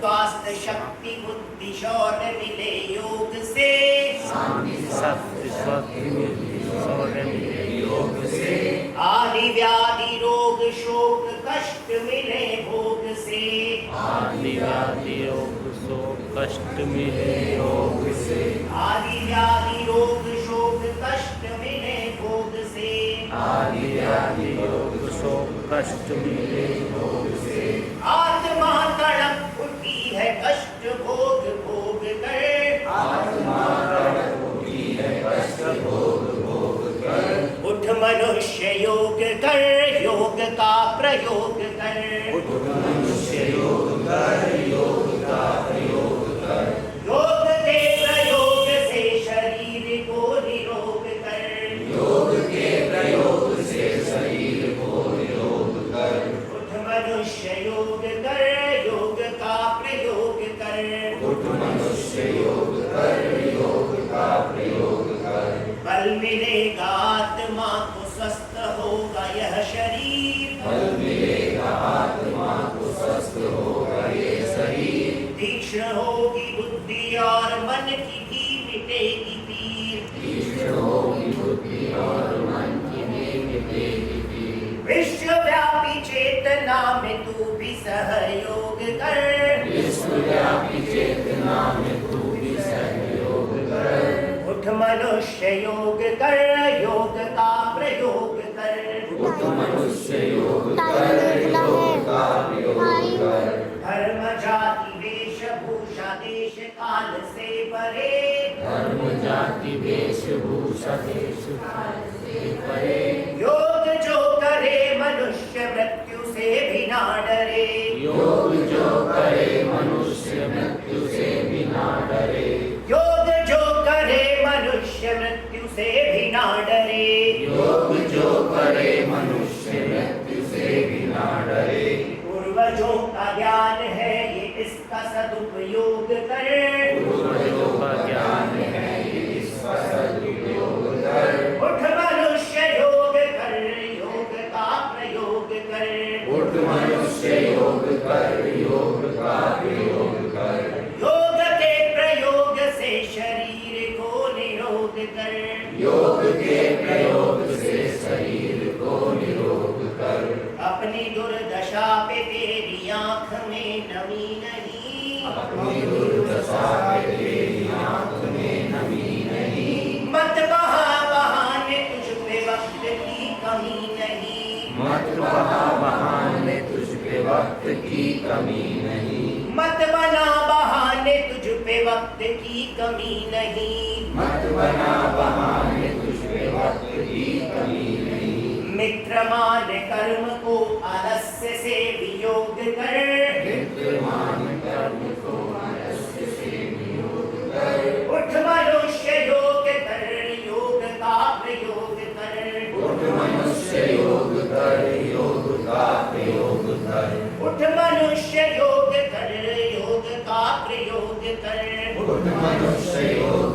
स्वास्थ्य शक्ति बुद्धि शौर्य मिले योग से, सत्य शक्ति शौर्य मिले योग से, आदि व्याधि रोग शोक कष्ट मिले भोग से, आदि व्याधि रोग शोक कष्ट मिले योग से, आदि व्याधि रोग शोक कष्ट मिले भोग से, आदि व्याधि रोग शोक कष्ट मिले योग से, आत्मा तड़प उठी है कष्ट भोग भोग कर, आत्मा तड़प उठी है कष्ट भोग भोग कर, उठ मनुष्य योग कर योग का प्रयोग कर, उठ मनुष्य योग कर योग का प्रयोग कर, योग के प्रयोग से शरीर को निरोग कर, योग के प्रयोग से शरीर को निरोग कर, उठ मनुष्य योग कर योग का प्रयोग कर, उठ मनुष्य योग कर योग का प्रयोग कर, बल मिलेगा आत्मा को स्वस्थ होगा यह शरीर, बल मिलेगा आत्मा को स्वस्थ होगा ये शरीर, तीक्ष्ण होगी बुद्धि और मन की भी मिटेगी पीर, तीक्ष्ण होगी बुद्धि और मन की भी मिटेगी पीर, विश्वव्यापी चेतना में तू भी सहयोग कर, विश्वव्यापी चेतना में तू भी सहयोग कर, उठ मनुष्य योग कर योग का प्रयोग कर, उठ मनुष्य योग कर योग का प्रयोग कर, धर्म जाति वेशभूषा देश काल से परे, धर्म जाति वेशभूषा देश काल से परे, योग जो करे मनुष्य मृत्यु से भी ना डरे, योग जो करे मनुष्य मृत्यु से भी ना डरे, योग जो करे मनुष्य मृत्यु से भी ना डरे, योग जो करे मनुष्य मृत्यु से भी ना डरे, पूर्वजों का ज्ञान है ये इसका सदुपयोग कर, पूर्वजों का ज्ञान है ये इसका सदुपयोग कर, उठ मनुष्य योग कर योग का प्रयोग कर, उठ मनुष्य योग कर योग का प्रयोग कर, योग के प्रयोग से शरीर को निरोग कर, योग के प्रयोग से शरीर को निरोग कर, अपनी दुर्दशा पे तेरी आँख में नमी नहीं, अपनी दुर्दशा पे तेरी आँख में नमी नहीं, मत बहाने तुझ पे वक्त की कमी नहीं, मत बहाने तुझ पे वक्त की कमी नहीं, मत बना बहाने तुझ पे वक्त की कमी नहीं, मत बना बहाने तुझ पे वक्त की कमी नहीं, मित्र मान कर्म को आलस्य से वियोग कर, मित्र मान कर्म को आलस्य से वियोग कर, उठ मनुष्य योग कर योग का प्रयोग कर, उठ मनुष्य योग कर योग का प्रयोग कर, उठ मनुष्य योग कर योग का प्रयोग कर, उठ मनुष्य योग